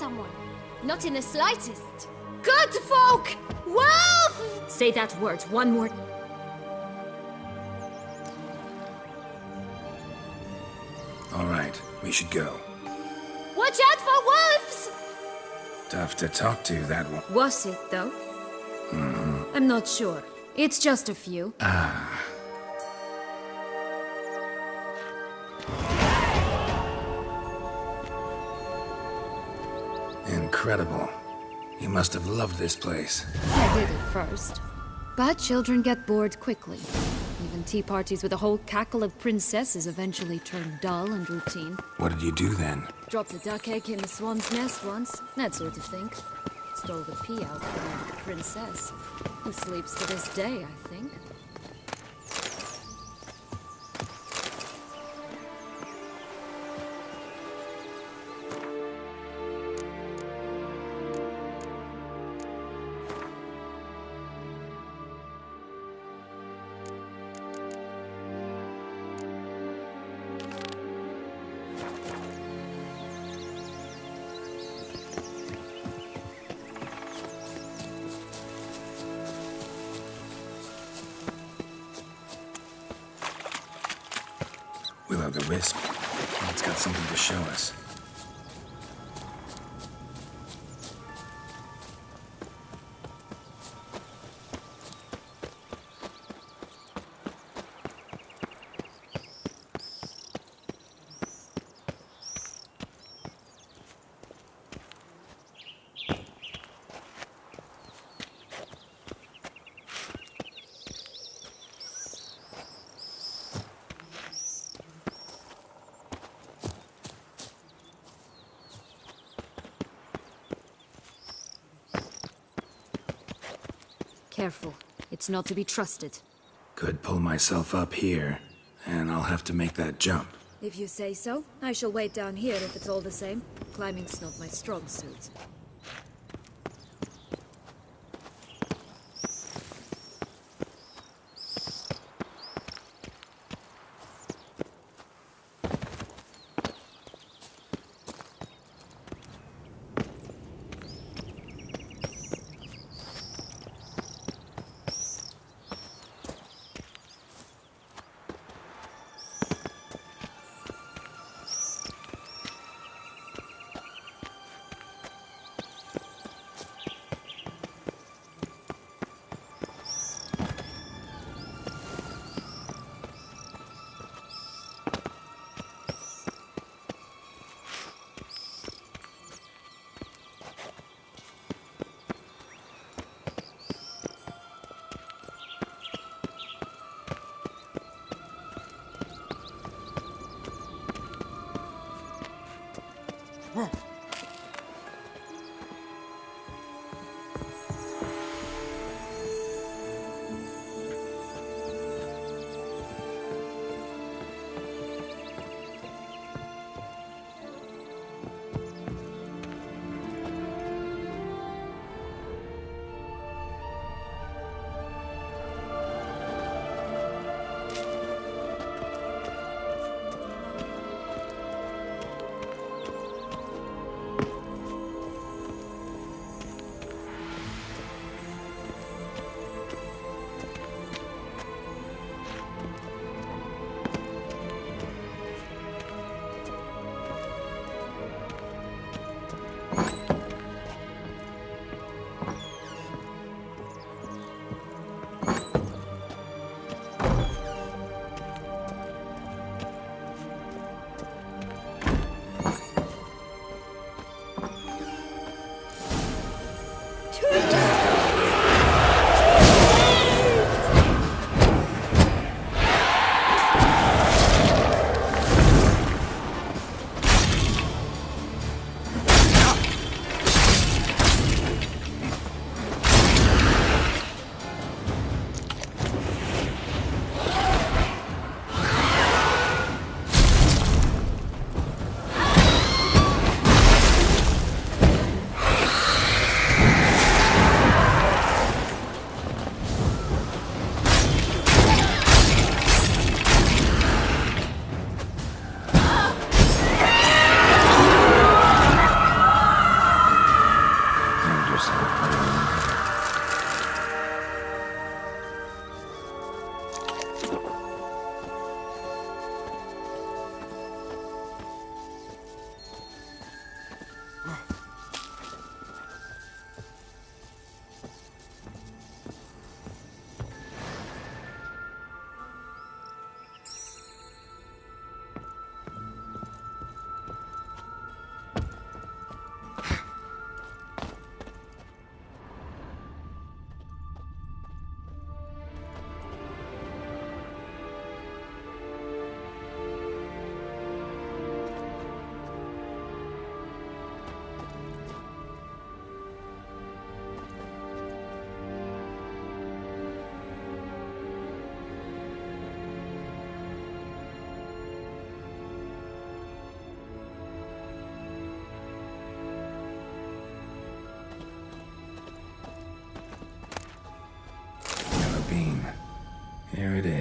someone. Not in the slightest. Good folk! Wolf! Say that word one more. All right, we should go. Watch out for wolves! Tough to talk to, that one. Was it, though? I'm not sure. It's just a few. Incredible. You must have loved this place. I did at first. But children get bored quickly. Even tea parties with a whole cackle of princesses eventually turn dull and routine. What did you do then? Dropped a duck egg in the swan's nest once, that sort of thing. Stole the pee out from the princess, who sleeps to this day, I think. Will-o'-the-wisp. It's got something to show us. Careful. It's not to be trusted. Could pull myself up here, and I'll have to make that jump. If you say so, I shall wait down here if it's all the same. Climbing's not my strong suit.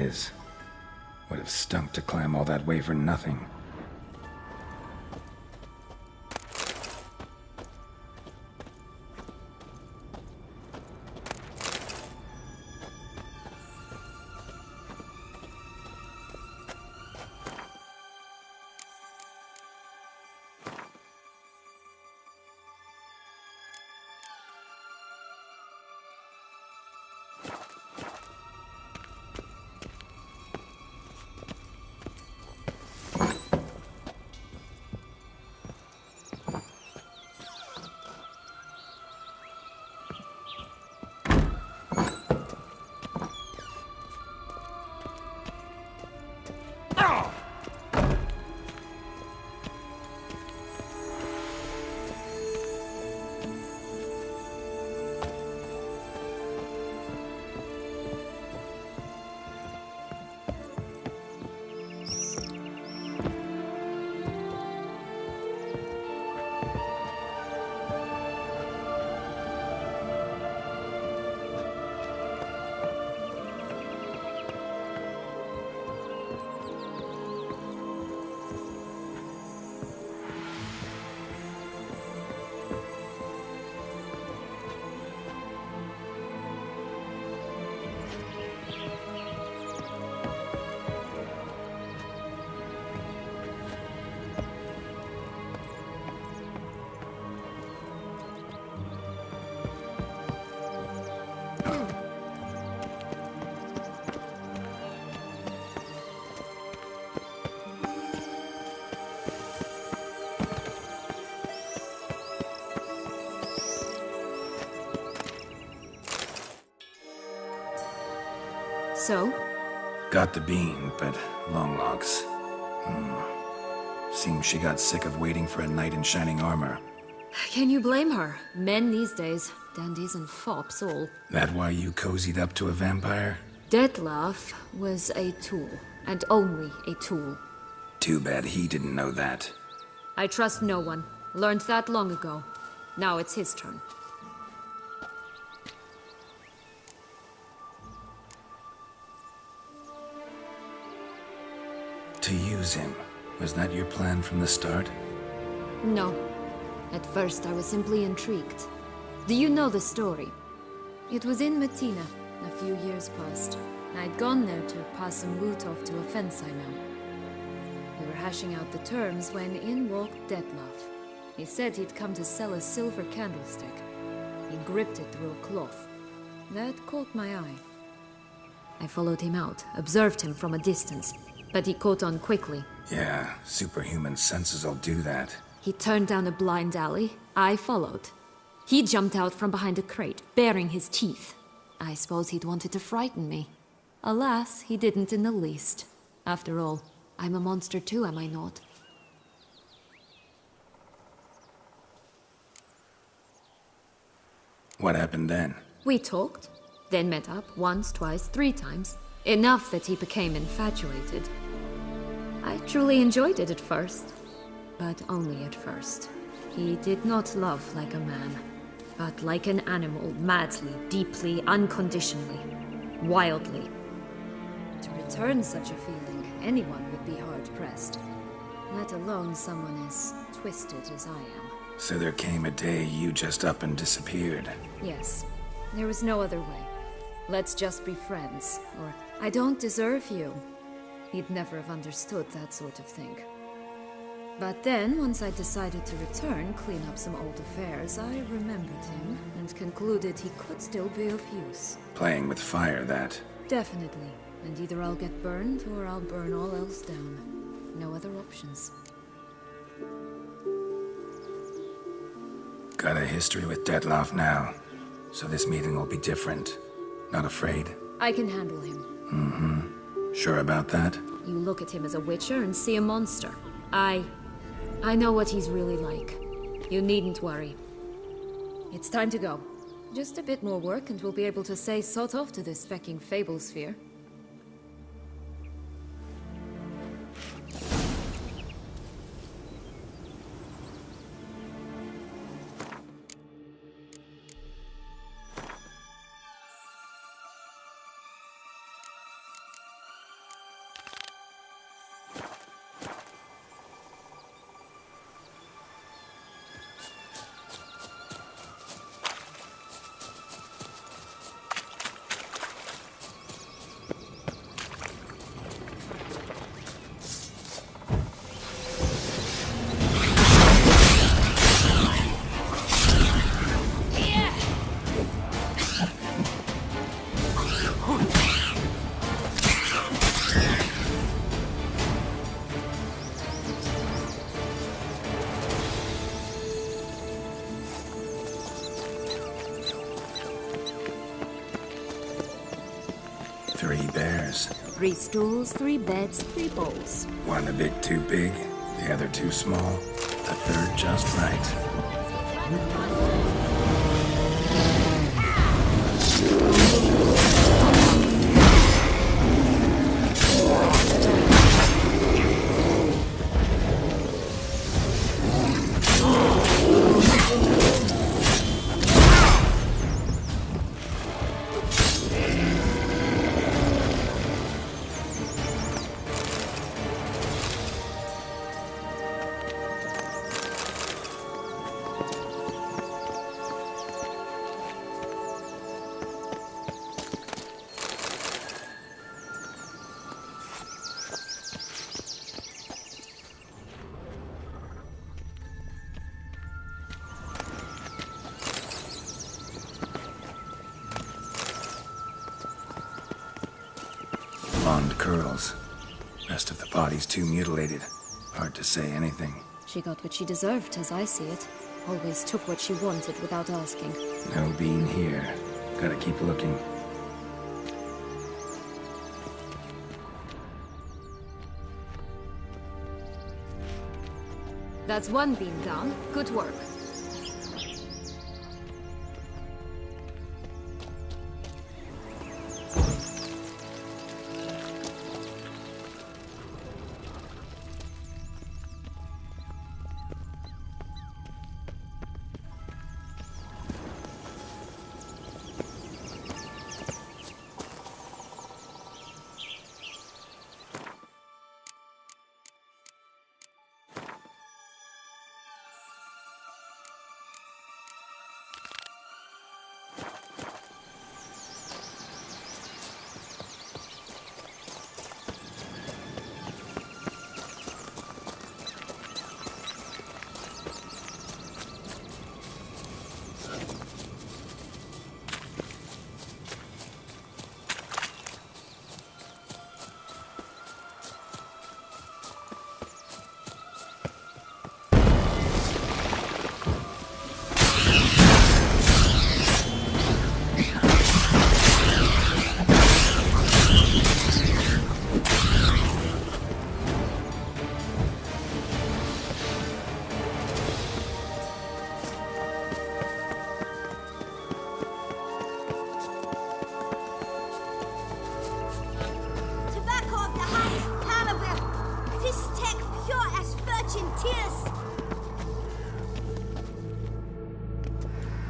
is. Would have stunk to climb all that way for nothing. So? Got the bean, but long logs. Seems she got sick of waiting for a knight in shining armor. Can you blame her? Men these days, dandies and fops all. That why you cozied up to a vampire? Detlef was a tool, and only a tool. Too bad he didn't know that. I trust no one. Learned that long ago. Now it's his turn. To use him. Was that your plan from the start? No. At first I was simply intrigued. Do you know the story? It was in Matina, a few years past. I'd gone there to pass some loot off to a fence I know. We were hashing out the terms when in walked Detlef. He said he'd come to sell a silver candlestick. He gripped it through a cloth. That caught my eye. I followed him out, observed him from a distance, but he caught on quickly. Yeah, superhuman senses will do that. He turned down a blind alley. I followed. He jumped out from behind a crate, baring his teeth. I suppose he'd wanted to frighten me. Alas, he didn't in the least. After all, I'm a monster too, am I not? What happened then? We talked, then met up once, twice, 3 times. Enough that he became infatuated. I truly enjoyed it at first, but only at first. He did not love like a man, but like an animal, madly, deeply, unconditionally, wildly. To return such a feeling, anyone would be hard-pressed, let alone someone as twisted as I am. So there came a day you just up and disappeared. Yes, there was no other way. Let's just be friends, or I don't deserve you. He'd never have understood that sort of thing. But then, once I decided to return, clean up some old affairs, I remembered him and concluded he could still be of use. Playing with fire, that. Definitely. And either I'll get burned or I'll burn all else down. No other options. Got a history with Detlef now, so this meeting will be different. Not afraid? I can handle him. Mm-hmm. Sure about that? You look at him as a witcher and see a monster. I know what he's really like. You needn't worry. It's time to go. Just a bit more work and we'll be able to say sod off to this fecking fable sphere. 3 bears. 3 stools, 3 beds, 3 bowls. One a bit too big, the other too small, the third just right. Blonde curls. Rest of the body's too mutilated. Hard to say anything. She got what she deserved, as I see it. Always took what she wanted without asking. No bean here. Gotta keep looking. That's 1 bean down. Good work.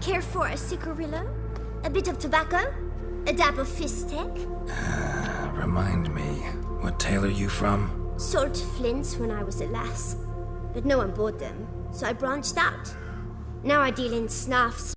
Care for a cigarillo? A bit of tobacco? A dab of fistek? Remind me, what tale are you from? Sold flints when I was a lass, but no one bought them, so I branched out. Now I deal in snuffs,